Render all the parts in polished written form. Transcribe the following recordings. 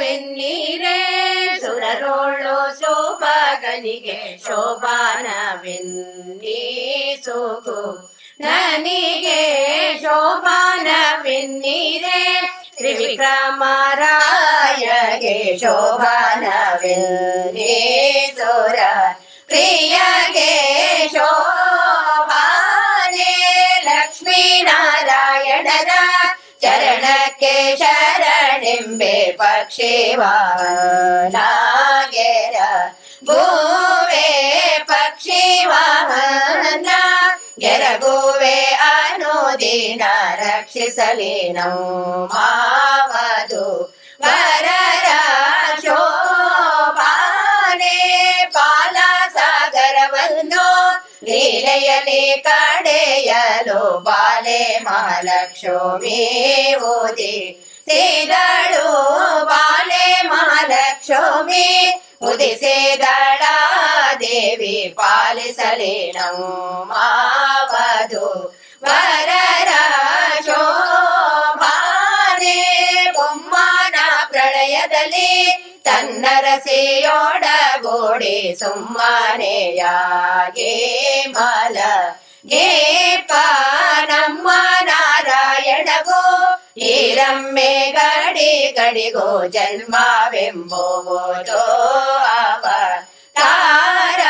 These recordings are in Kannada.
ಶೋಭಾನವೆನ್ನೀರೇ ಸುರರೋಳು ಶೋಭಾಗನಿಗೆ ಶೋಭಾನವೆನ್ನಿ ಸೋಗು ನನಗೆ ಶೋಭಾನವೆನ್ನೀರೇ ತ್ರಿವಿಕ್ರಮರಾಯಗೆ ಶೋಭಾನವೆನ್ನಿ ಸೋರ ಪ್ರಿಯಗೆ ಶೋಭಾನೆ ಲಕ್ಷ್ಮೀನಾರಾಯಣರ ಚರಣಕ್ಕೆ ಶರಣೆಂಬೆ ಪಕ್ಷಿವಾಹನಾಗೆರ ಗೋವೆ ಪಕ್ಷಿವಾಹನ ಗೆರಗುವೆ ಅನುದಿನ ರಕ್ಷಿಸಲಿ ಮಾವದು ವರರ ಶೋಭಾನೆ ಪಾಲ ಸಾಗರವನ್ನು ಲೀಲೆಯಲ್ಲಿ ಕಡೆಯಲು ಬಾಲೆ ಮಹಾಲಕ್ಷ್ಮಿ ಓದಿ ಸೇದಳು ಬಾಲೆ ಮಹಾಲಕ್ಷ್ಮಿ ಉದಿಸಿದಳ ದೇವಿ ಪಾಲಿಸಲಿ ಮಾವದು ವರರ ಶೋಭಾನೆ ಬೊಮ್ಮನ ಪ್ರಳಯದಲ್ಲಿ ತನ್ನ ರಸೆಯೊಡಗೂಡಿ ಸುಮ್ಮನೆಯಾಗೆ ಮಲ ಗೇಪ ನಮ್ಮ ನಾರಾಯಣಗೋ ಈರಮ್ಮೆ ಗಡಿ ಗಡಿಗೋ ಜನ್ಮವೆಂಬುವುದು ಅವ ತಾರ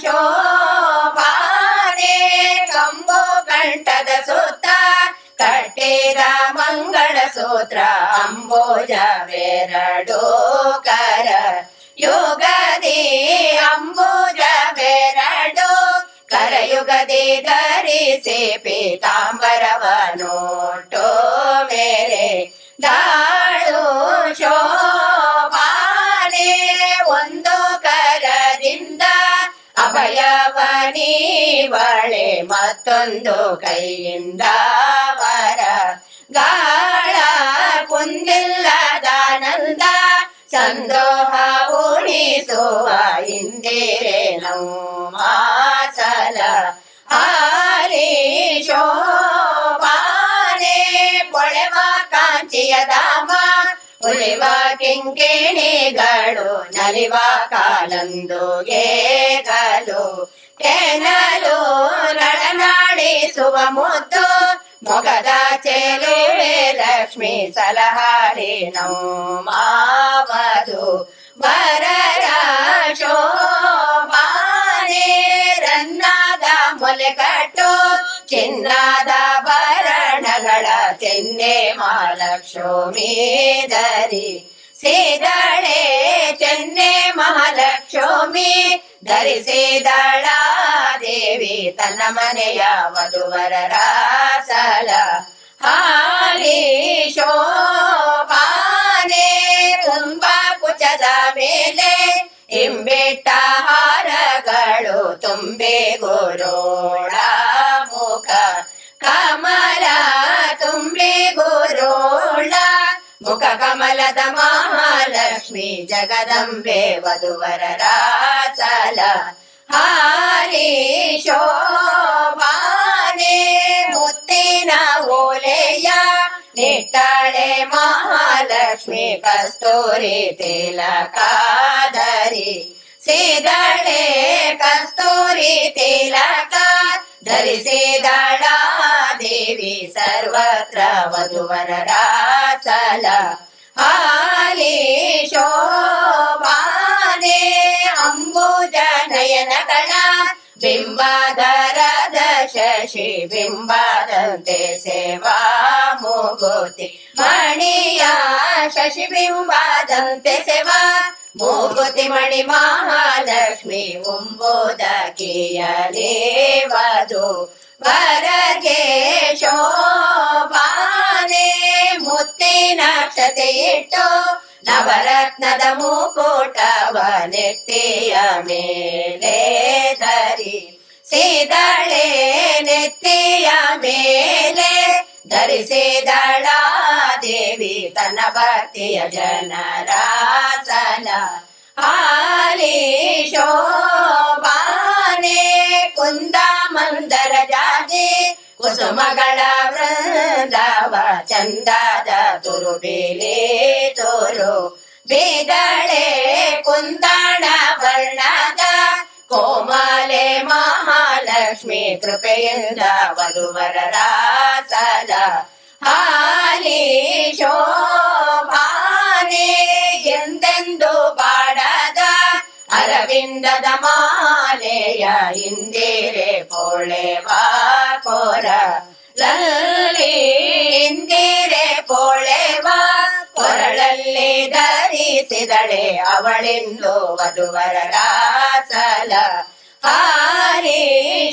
ಶೋಭಾನೆ ಕಂಬು ಕಂಠದ ಸುತ್ತ ಕಟ್ಟಿದ ಮಂಗಳ ಸೂತ್ರ ಅಂಬುಜವೆರಡು ಕರ ಯುಗದಿ ಅಂಬುಜವೆರಡು ಕರಯುಗದಿ ಧರಿಸಿ ಪೀತಾಂಬರವನೋಟೋ ಮೇರೆ ದಾಳು ಶೋಭಾನೆ ಒಂದು ಕರದಿಂದ ಅಭಯವನೀವಳೆ ಮತ್ತೊಂದು ಕೈಯಿಂದ ವರ ಗಾಳ ಕುಂದಿಲ್ಲದಾನಂದ ಸಂದೋಹ ಉಣಿಸುವ ಇಂದಿರೆ ಮಾಸಲ ಹಾರಿ ಶೋಭಾನೆ ಪೊಳೆವ ಕಾಂಚಿಯ ಧಾಮ ಉಳಿವ ಕಿಂಕಿಣಿಗಳು ನಲಿವ ಕಾಲಂದುಗೆ ಗಲು ಕೆನಲು ನಳನಾಡಿಸುವ ಮುದ್ದು ಮೊಗದ ಚೆಲುವೆ ಲಕ್ಷ್ಮಿ ಸಲಹಾರಿ ಮಾವದು ವರರ ಶೋಭಾನೆ ರನ್ನಾದ ಮೊಲೆಕಟ್ಟು ಚಿನ್ನದ ಭರಣಗಳ ಚೆನ್ನೆ ಮಹಾಲಕ್ಷ್ಮಿ ಧರಿ ಸೇದಳೆ ಚೆನ್ನೆ ಮಹಾಲಕ್ಷ್ಮಿ ಧರಿಸಿದಳ ದೇವಿ ತನ್ನ ಮನೆಯ ವಧುವರರ ಸಲ ಹಾಲಿ ಶೋಭಾನೆ ತುಂಬ ಕುಚದ ಮೇಲೆ ಇಂಬಿಟ್ಟ ಹಾರಗಳು ತುಂಬೆ ಗುರೋಳ ಮುಖ ಕಮಲ ತುಂಬಿ ಗುರೋಳ ಮುಖ ಕಮಲದ ಮಹಾಲಕ್ಷ್ಮಿ ಜಗದಂಬೆ ವಧುವರರ ಸಲ ಹಾರಿ ಶೋಭಾನೆ ಮುತ್ತಿನ ಓಲೆಯ ನಿಟ್ಟಾಳೆ ಮಹಾಲಕ್ಷ್ಮಿ ಕಸ್ತೂರಿ ತಿಲಕಾಧರಿ ಸಿದಳೆ ಕಸ್ತೂರಿ ತಿಲಕ ಧರಿಸಿದಳ ದೇವಿ ಸರ್ವತ್ರ ವಧುವರರ ಸಲ ಹಾಲಿ ಶೋಭಾನೆ ಅಂಬುಜ ನಯನಗಳ ಬಿಂಬಾಧರದ ಶಶಿ ಬಿಂಬಾದಂತೆ ಸೇವಾ ಮೂಗುತಿ ಮಣಿಯ ಶಶಿ ಬಿಂಬಾದಂತೆ ಸೇವಾ ಮೂಗುತಿ ಮಣಿ ಮಹಾಲಕ್ಷ್ಮಿ ಉಂಬುದಕಿಯಲೇ ವಧು ವರಗೆ ಶೋಭಾನೆ ಮುತ್ತಿನ ಅಕ್ಷತೆ ಇಟ್ಟು ನವರತ್ನದ ಮುಕುಟವ ನೆತ್ತಿಯ ಮೇಲೆ ಧರಿ ಸಿದಳೆ ನೆತ್ತಿಯ ಮೇಲೆ ಧರಿಸಿದಳ ದೇವಿ ತನ್ನ ಭಕ್ತಿಯ ಜನರ ಸಲ ಹಾಲಿ ಶೋಭಾನೆ ಕುಂದ ಮಂದರ ಜಾಜಿ ಕುಸುಮಗಳ ವೃಂದವ ಚಂದದ ತುರುಬೇಲೆ ತೋರು ಬಿದಳೆ ಕುಂದಣ ವರ್ಣದ ಕೋಮಲೆ ಮಹಾಲಕ್ಷ್ಮಿ ಕೃಪೆಯಿಂದ ವಧುವರರ ಸಲ ಹಾಲಿ ಶೋಭಾನೆ ಎಂದೆಂದು ಬಾಡದ ಅರವಿಂದದ ಮಾಲೆಯ ಇಂದಿರೆ ಪೋಳೆವ ಕೋರ ಲಲ್ಲಿ ಇಂದಿರೆ ಪೋಳೆವ ಕೊರಳಲ್ಲಿ ಧರಿಸಿದಳೆ ಅವಳೆಂದು ವಧುವರರ ಸಲ ಹಾರಿ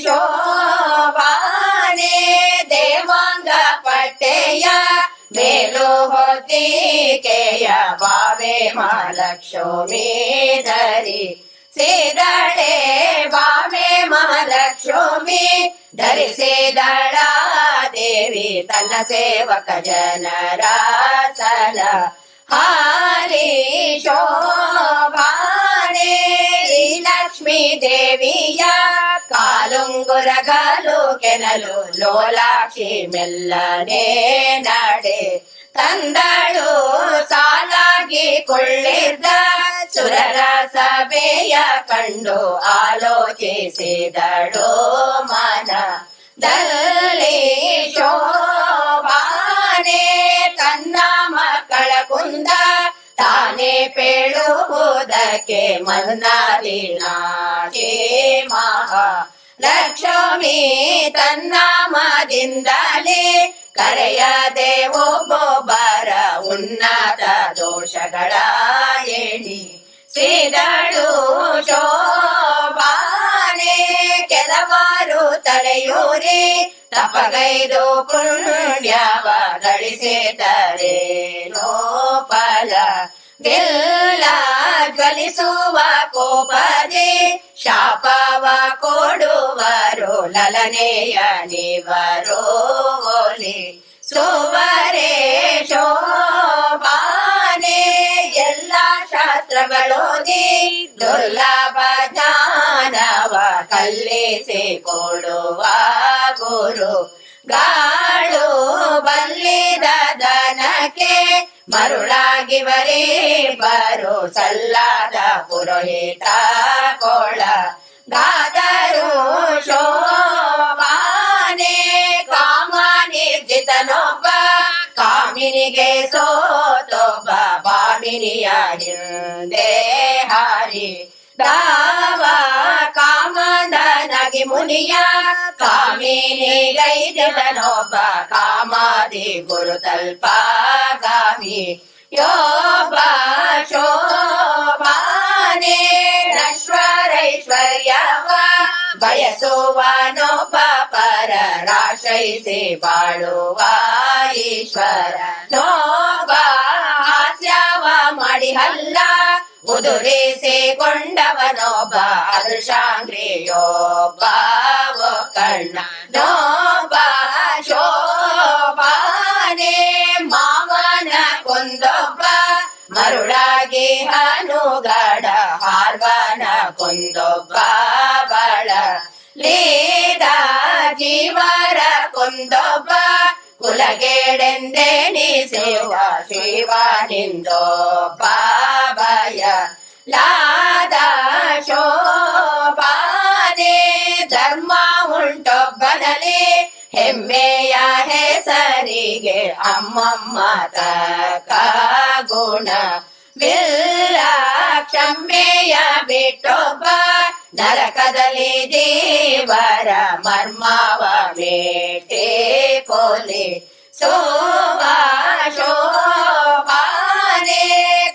ಶೋಭಾನೆ ದೇವಾಂಗ ಪಟ್ಟೆಯ ಮೇಲು ಹೊತ್ತಿಕೆಯ ಬಾವೆ ಮಹಾಲಕ್ಷ್ಮಿ ಧರಿ ಸಿದಳೆ ಬಾವೆ ಮಹಾಲಕ್ಷ್ಮಿ ಧರಿಸಿದಳ ದೇವಿ ತನ್ನ ಸೇವಕ ಜನರ ಸಲ ಹಾರಿ ಶೋಭಾನೆ ಲಕ್ಷ್ಮೀ ದೇವಿಯ ಕಾಲುಂಗುರಗಲು ಕೆನಲು ಲೋಲಾಕ್ಷಿ ಮೆಲ್ಲನೆ ನಡೆ ತಂದಳು ಸಾಲಾಗಿ ಕೊಳ್ಳಿದ್ದ ಸುರರ ಸಭೆಯ ಕಂಡು ಆಲೋಚಿಸಿದಳು ಮನದಲ್ಲಿ ಶೋಭಾನೆ ತನ್ನ ಮಕ್ಕಳ ಕುಂದ ತಾನೇ ಪೇಳುವುದಕ್ಕೆ ಮನ್ನಾದಿನಾಶಿ ಮಹಾ ಲಕ್ಷ್ಮಿ ತನ್ನಾಮದಿಂದಲೇ ಕರೆಯದೆ ಒಬ್ಬೊಬ್ಬರ ಉನ್ನತ ದೋಷಗಳ ಎಣಿ ಸಿದಳು ಶೋಭಾನೆ ಕೆಲವರು ತಲೆಯೂರಿ ತಪಗೈದು ಪುಣ್ಯವ ಗಳಿಸಿದರೇನೋ ಫಲ ಗೆಲ್ಲ ಜ್ವಲಿಸುವ ಕೋಪದಿ ಶಾಪವ ಕೊಡುವರು ಲಲನೆಯ ನಿವರು ಒಲಿ ಸುವರೇ ಶೋಭಾನೆ ಎಲ್ಲ ಶಾಸ್ತ್ರಗಳೋದಿ ದುರ್ಲಭ ಜ್ಞಾನವ ಕಲ್ಲಿಸಿ ಕೊಡುವ ಗುರು ಗಾಳು ಬಲ್ಲಿದ ದನಕ್ಕೆ ಮರುಳಾಗಿವರೇ ಬರು ಸಲ್ಲಾದ ಪುರೋಹಿತ ಕೋಳ ಗಾದರು ಶೋಭಾನೆ ಕಾಮ ನಿರ್ಜಿತನೊಬ್ಬ ಕಾಮಿನಿಗೆ ಸೋತೊಬ್ಬ ಬಾಮಿನಿಯ ಹಿಂದೆ ಹಾರಿ ದಾವ ಕಾಮಂದನಗಿ ಮುನಿಯ ಕಾಮಿನಿಗೈದನೊಬ್ಬ ಕಾಮಾದಿ ಗುರುತಲ್ಪಗಾಮಿ ಯೋಬ ಶೋಭಾನೆ ನಶ್ವರೈಶ್ವರ್ಯವ ಬಯಸುವನೊಬ್ಬ ಪರರಾಶ್ರಯಿಸಿ ಬಾಳುವ ಈಶ್ವರ ನೋಬ ಹಾಸ್ಯವ ಮಾಡಿ ಹಲ್ಲ ಉದುರಿಸಿಕೊಂಡವನೊಬ್ಬ ಅದೃಶಾಂಗ್ರಿಯೊಬ್ಬ ಕಣ್ಣ ನೋಬ ಶೋಭಾನೆ ಮಾವನ ಕೊಂದೊಬ್ಬ ಮರುಳಾಗಿ ಹನುಗಡ ಹಾರ್ವನ ಕೊಂದೊಬ್ಬ ಬಳ ಲೀದ ಜೀವರ ಕೊಂದೊಬ್ಬ ಕುಲಗೇಡೆಂದೆನಿಸುವ ಶಿವನಿಂದೊಬ್ಬ ಭಯ ಲಾದ ಶೋಭಾನೆ ಧರ್ಮ ಉಂಟೊಬ್ಬನಲ್ಲಿ ಹೆಮ್ಮೆಯ ಹೆಸರಿಗೆ ಅಮ್ಮಮ್ಮ ತಕ ಗುಣ ಬಿಲ್ಲ ಕ್ಷಮೆಯ ಬಿಟ್ಟೊಬ್ಬ ನರಕದಲ್ಲಿ ಜೀವರ ಮರ್ಮವ ಮೇಟೆ ಕೊಲೆ ಸೋಮ ಶೋಭಾನೆ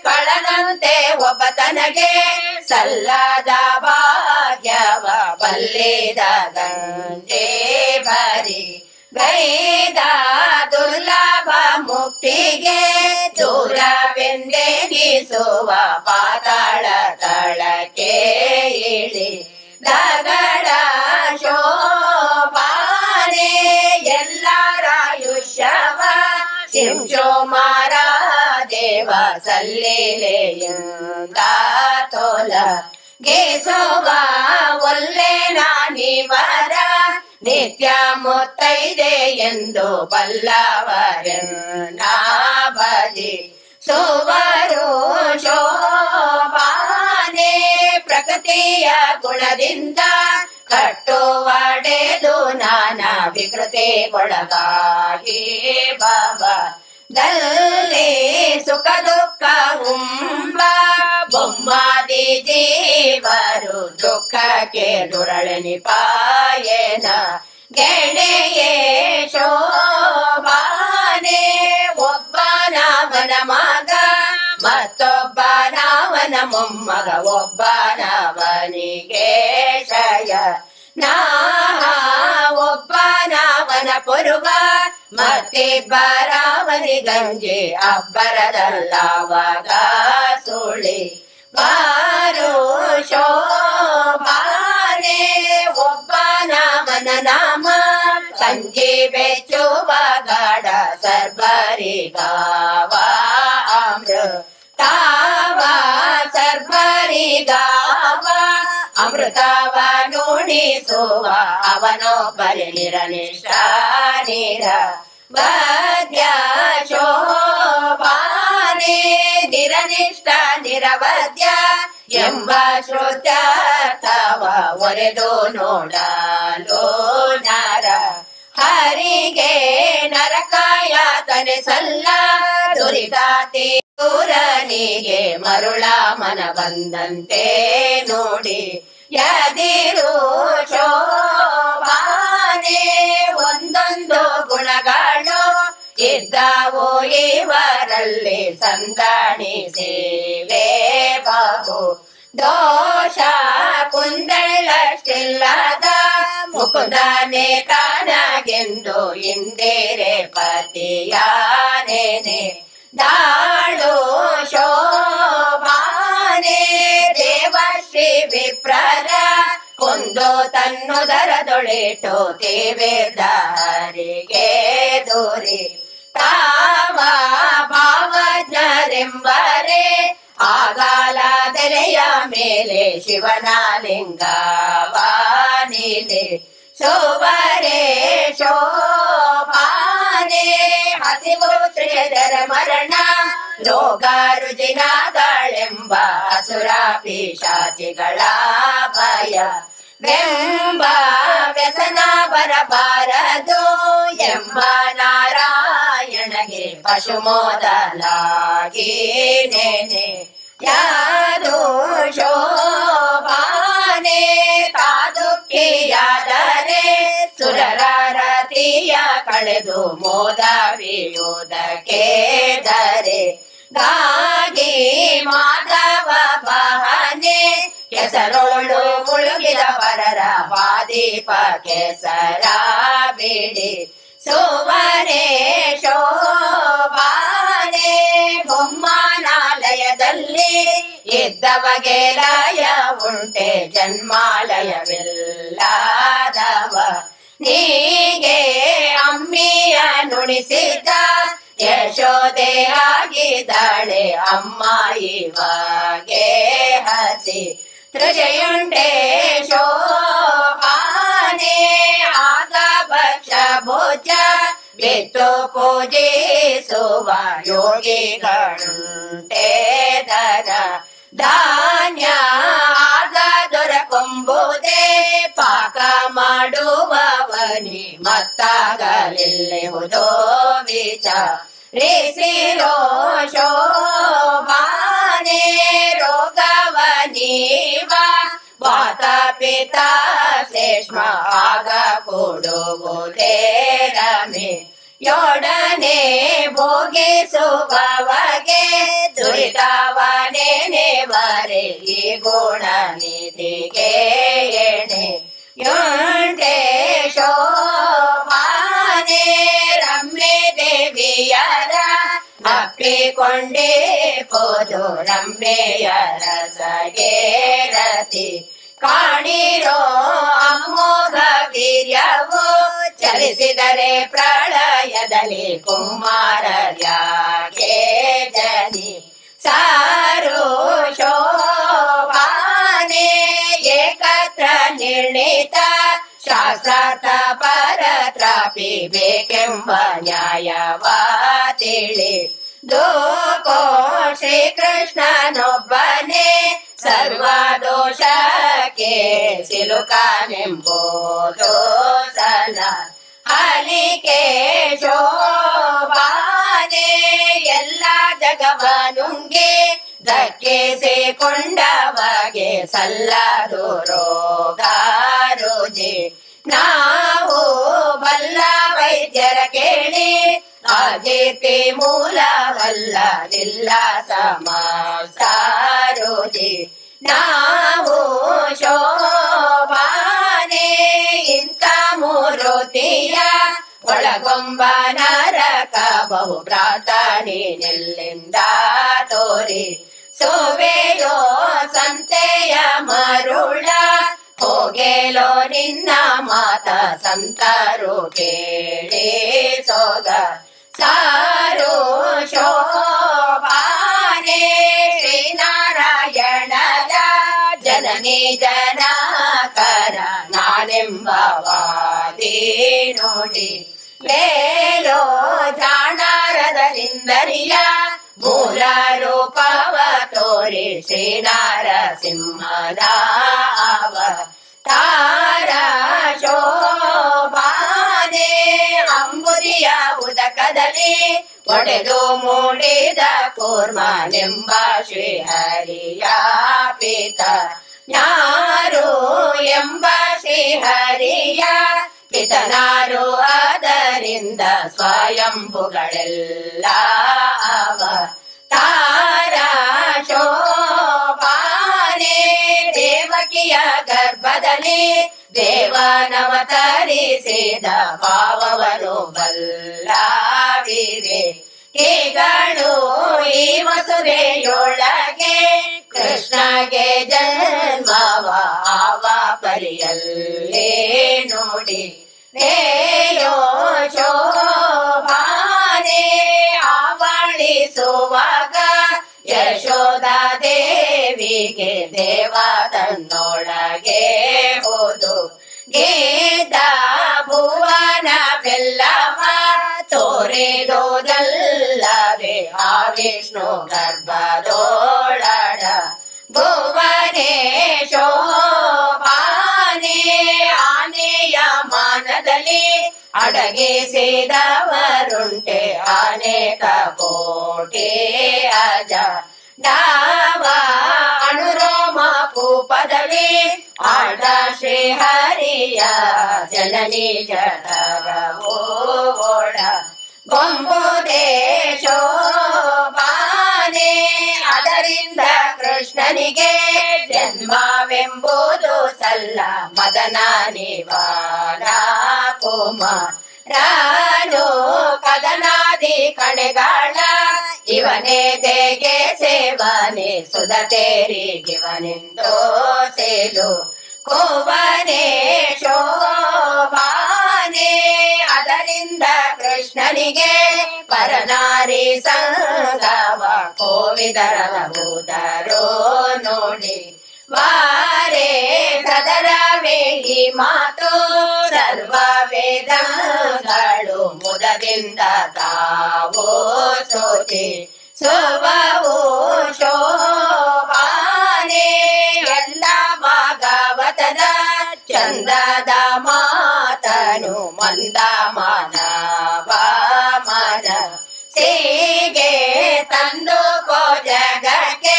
ಕಳನಂತೆ ಒಬ್ಬ ತನಗೆ ಸಲ್ಲದ ಭಾಗ್ಯವ ಬಲ್ಲಿದ ಗಂಜೆ ಬರಿ ಗೈದ ದುರ್ಲಭ ಮುಕ್ತಿಗೆ ದೂರವೆಂದೆನಿಸುವ ಪಾತಾಳ ತಳಕ್ಕೆ ಇಳಿ ದಗಡ ಶೋಭಾನೆ ಎಲ್ಲರಾಯುಷ್ಯವ ಶಿಂಶೋಮಾರ ದೇವ ಸಲ್ಲಿಲೆಯಿಂದ ತೋಲ ಗೇಸುವ ಒಲ್ಲೆ ನಾನಿವರ ನಿತ್ಯ ಮುತ್ತೈದೆ ಎಂದು ಬಲ್ಲವರನ್ನ ಭಜಿ ಸುವರು ತಾಯಿಯ ಗುಣದಿಂದ ಕಟ್ಟುವಡೆದು ನಾನಾ ವಿಕೃತಿಗೊಳಗಾಗಿ ಭಾವದಲ್ಲಿ ಸುಖ ದುಃಖ ಉಂಬ ಬೊಮ್ಮಾದಿ ಜೀವರು ದುಃಖಕ್ಕೆ ದುರಳನಿಪಾಯೇನ ಗೆಣೆಯೇ ಶೋಭಾನೆ ಒಬ್ಬನವನ ಮಗ ಮತ್ತೊಬ್ಬನವನ ಮೊಮ್ಮಗ ಒಬ್ಬನವನಿಗೆ ಶಯ ಒಬ್ಬನವನ ಪುರುವ ಮತ್ತಿಬ್ಬರವನಿ ಗಂಜಿ ಅಬ್ಬರದಲ್ಲವಾಗ ಸುಳಿ ಬಾರು ಶೋಭಾನೆ ಒಬ್ಬನವನ ನಾಮ ಸಂಜೆ ಬೆಚ್ಚುವ ಗಾಢ ಸರ್ಬರಿಗಾವ ಅಮೃತಾವ ಸರ್ಬರಿಗಾವ ಅಮೃತವ ನುಣಿಸುವ ಅವನೊಬ್ಬರಿ ನಿರನಿಷ್ಠ ನಿರವದ್ಯ ಶೋಭಾನೆ ನಿರನಿಷ್ಠ ನಿರವದ್ಯ ಎಂಬ ಶ್ರುತ್ಯರ್ಥವ ಒರೆದು ನೋಡಲು ನರ ಹರಿಗೆ ನರಕಾಯಾತನೆ ಸಲ್ಲ ದುರಿತಾತಿ ಪುರನಿಗೆ ಮರುಳ ಮನ ಬಂದಂತೆ ನೋಡಿ ಯದಿರು ಶೋಭಾನೆ ಒಂದೊಂದು ಗುಣಗಳು ಇದ್ದವು ಇವರಲ್ಲಿ ಸಂದಾಣಿ ಸೇವೆ ಬಹು ದೋಷ ಕುಂದಳಷ್ಟಿಲ್ಲದ ಮುಕುಂದನೆ ತಾನಗೆಂದು ಇಂದಿರೆ ಪತಿಯಾನೇನೆ ದಾಳು ಶೋಭಾನೆ ದೇವಶ್ರೀ ವಿಪ್ರರ ಕೊಂದು ತನ್ನುದರದೊಳಿಟ್ಟು ದೇವೇದಾರಿಗೆ ದೂರಿ ತಾವ ಭಾವಜ್ಞರೆಂಬರೆ ಆಗಾಲದೆಲೆಯ ಮೇಲೆ ಶಿವನ ಲಿಂಗವಾನಿಲೆ ಶೋಭರೆ ಶೋಭಾನೆ ಹಸಿವು ತ್ರಿಯದರ ಮರಣ ರೋಗ ರುಜಿನಗಳೆಂಬ ಅಸುರ ಪಿಶಾಚಿಗಳ ಭಯ ಬೆಂಬ ವ್ಯಸನ ಬರಬಾರದು ಎಂಬ ನಾರಾಯಣಗೆ ಪಶು ಮೊದಲಾಗಿ ನೆನೆ ಯಾದು ಶೋಭಾನೆ ತಾದುಕ್ಕಿಯಾದರೆ ಸುರರ ರತಿಯ ಕಳೆದು ಮೋದವಿಯುವುದಕ್ಕೆ ದರೆ ಗಾಗಿ ಮಾಧವ ಬಹನೆ ಕೆಸರೋಳು ಮುಳುಗಿದ ಪರರ ಬಾದೀಪ ಕೆಸರ ಬಿಡಿ ಸುವರೆ ಶೋಭಾನೆ ಬೊಮ್ಮನಾಲಯದಲ್ಲಿ ಇದ್ದವಗೆ ಲಯ ಉಂಟೆ ಜನ್ಮಾಲಯವಿಲ್ಲದವ ನೀಗೆ ಅಮ್ಮಿಯ ನುಣಿಸಿದ್ದ ಯಶೋದೆ ಆಗಿದ್ದಾಳೆ ಅಮ್ಮ ಇವಾಗೆ ಹಸಿ ತೃಷೆಯುಂಟೆ ಶೋಭಾನೆ ಆಗ ಭಕ್ಷ ಭೋಜ ಬಿತ್ತು ಪೂಜಿಸುವ ಯೋಗಿಗಳುಂಟೆ ಧನ ಧಾನ್ಯ ಆಗ ದೊರಕೊಂಬುದೇ ಪಾಕ ಮಾಡುವವನಿ ಮತ್ತಾಗಲಿಲ್ಲೆಹುದೋ ವಿಚಾರಿಸಿರೋ ಶೋಭಾನೆ ರೋಗವ ನೀವ ವಾತ ಪಿತ ಶ್ಲೇಷ್ಮ ಆಗ ಕೊಡುವುದೇ ರಮೆ ಯೋಡನೆ ಭೋಗಿಸುವವಗೆ ದುರಿತವನೆನೆವರೆ ಈ ಗುಣ ನಿಧಿಗೆ ಎಣೆ ಯೋಂಟೆ ಶೋಭಾನೆ ರಮ್ಯೆ ದೇವಿಯರ ಅಪ್ಪಿಕೊಂಡೇ ಪೋದು ರಮ್ಯೆಯರ ಸಗೆ ರತಿ ಕಾಣಿರೋ ಅಮೋಘ ವೀರ್ಯವು ಚಲಿಸಿದರೆ ಪ್ರಳಯದಲ್ಲಿ ಕುಮಾರರ್ಯಾಗೆ ಜನಿ ಸಾರು ಶೋಭಾನೆ ಏಕತ್ರ ನಿರ್ಣಿತ ಶಾಸ್ತ್ರಾರ್ಥ ಪರತ್ರಾಪಿ ಬೇಕೆಂಬ ನ್ಯಾಯವ ತಿಳಿ ದೋಕೋ ಶ್ರೀಕೃಷ್ಣನೊಬ್ಬನೇ ಸರ್ವ ದೋಷ ದುಃಖಕ್ಕೆ ಸಿಲುಕನೆಂಬುದು ಸಲ ಹಲಿಕೆ ಶೋಭಾನೆ ಎಲ್ಲ ಜಗವನುಂಗೆ ದಕ್ಕಿಸಿಕೊಂಡವಗೆ ಸಲ್ಲದು ರೋಗ ರುಜಿ ನಾವು ಬಲ್ಲ ವೈದ್ಯರ ಕೇಳಿ ಆಜೀತಿ ಮೂಲವಲ್ಲದಿಲ್ಲ ಸಮಸ್ತ ರುಜಿ ನಾವು ಶೋಭಾನೆ ಇಂಥ ಮೂರುತಿಯ ಒಳಗೊಂಬ ನರಕ ಬಹು ಪ್ರಾರ್ಥನೆಯಲ್ಲಿಂದ ತೋರಿ ಸೋವೆಯೋ ಸಂತೆಯ ಮರುಳ ಹೋಗೆಲೋ ನಿನ್ನ ಮಾತ ಸಂತರು ಕೇಳಿ ಸೋಗ ಸಾರು ಶೋಭಾನೆ ಶ್ರೀನಾರಾಯಣರ ಜನನಿ ಜನಕರ ನಾನೆಂಬವಾದಿ ನೋಡಿ ಲೇಲೋ ಜಾಣರದರಿಂದರಿಯ ಮೂಲ ರೂಪವ ತೋರಿ ಶ್ರೀನಾರಸಿಂಹನ ಅವತಾರ ಶೋಭಾನೆ ಅಂಬುದಿಯ ಉದಕದಲ್ಲಿ ಒಡೆದು ಮೂಡಿದ ಕೂರ್ಮನೆಂಬ ಶ್ರೀಹರಿಯ ಪಿತ ಯಾರು ಎಂಬ ಶ್ರೀಹರಿಯ ಪಿತನಾರು ಅದರಿಂದ ಸ್ವಯಂಭುಗಳೆಲ್ಲ ಅವತಾರ ಶೋಭಾನೆ ದೇವಕಿಯ ಗರ್ಭದಲ್ಲಿ ದೇವನವತರಿಸಿದ ಭಾವವನು ಬಲ್ಲವಿವೆ ಕೇಗಳು ಈ ವಸುವೆಯೊಳಗೆ ಕೃಷ್ಣಗೆ ಜನ್ಮವ ಆವ ಪರಿಯಲ್ಲೇ ನೋಡಿ ನೇಯೋ ಶೋಭಾನೆ ಆವಳಿಸುವಾಗ ಯಶೋಧ ದೇವಿಗೆ ದೇವ ತನ್ನೊಳಗೆ ಹೋದು ಗೀತ ಭುವನ ಬೆಲ್ಲವ ತೋರಿದೋದಲ್ಲದೆ ಆ ವಿಷ್ಣು ಗರ್ಭದೋಳಡ ಭುವನೇ ಶೋಭಾನೆ ಆನೆಯ ಮಾನದಲ್ಲಿ ಅಡಗಿಸಿದವರುಂಟೆ ಅನೇಕ ಕೋಟಿ ಅಜ ನಾವ ಅನುರೋಮ ಕೂಪದಲ್ಲಿ ಆಡ ಶ್ರೀಹರಿಯ ಜನನಿ ಜಠರವೋಳ ಗೊಂಬುದೇ ಶೋಭಾನೆ ಅದರಿಂದ ಕೃಷ್ಣನಿಗೆ ಜನ್ಮವೆಂಬುದು ಸಲ್ಲ ಮದನ ನಿವಾನ ಕುಮಾರನು ಕದನಾದಿ ಕಣೆಗಾಳ ಇವನೇ ದೇಗೆ ಸೇವನೆ ಸುಧತೇರಿಗಿವನೆಂದೋ ಸೇಲು ಕೋವನೇ ಶೋಭಾನೆ ಅದರಿಂದ ಕೃಷ್ಣನಿಗೆ ಪರನಾರಿ ಸಂಗವ ಕೋವಿದರಬಹುದರೋ ನೋಡಿ ವಾರೇ ಸದರವೇ ಈ ಮಾತು ಸರ್ವ ವೇದಗಳು ಮುದದಿಂದ ತಾವೋ ಸೋಚಿ ಸುವವು ಶೋಭಾನೆ ಎಲ್ಲ ಭಾಗವತದ ಚಂದದ ಮಾತನು ಮಂದ ಮಾನವ ಮನ ಸೀಗೆ ತಂದು ಕೋ ಜಗಕ್ಕೆ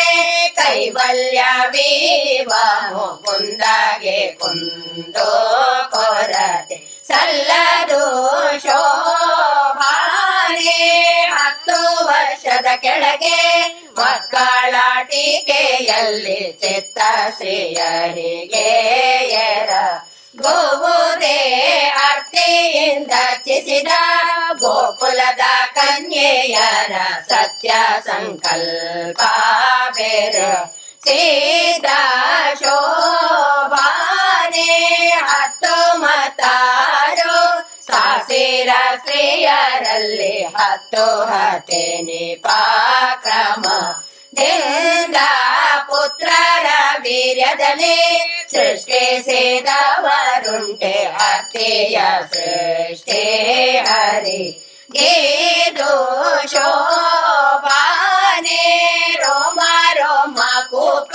ಕೈವಲ್ಯವೀವನು ಕುಂದಗೆ ಕುಂದೋ ಕೊರತೆ ಸಲ್ಲದು ಶೋಭಾನೆ 10 ವರ್ಷದ ಕೆಳಗೆ ಮಕ್ಕಳಾಟಿಕೆಯಲ್ಲಿ ಚಿತ್ತ ಶ್ರೀಯರಿಗೆ ಎರ ಗೋವುದೇ ಅರ್ತಿಯಿಂದ ಚಿಸಿದ ಗೋಕುಲದ ಕನ್ಯೆಯರ ಸತ್ಯ ಸಂಕಲ್ಪ ಬೇರ ಸೀತಾ ಶೋಭಾನೆ 19 ಸಾಸಿರ ಸ್ತ್ರೀಯರಲ್ಲಿ 10 ಹತೇನಿ ಪಾಕ್ರಮ ದಿಂದ ಪುತ್ರರ ವೀರ್ಯದಲ್ಲಿ ಸೃಷ್ಟಿಸಿದವರುಂಟೆ ಅತ್ತೆಯ ಸೃಷ್ಟಿ ಹರಿ ಗೇದು ಶೋಭಾನೆ ರೋಮ ರೋಮ ಕೂಪ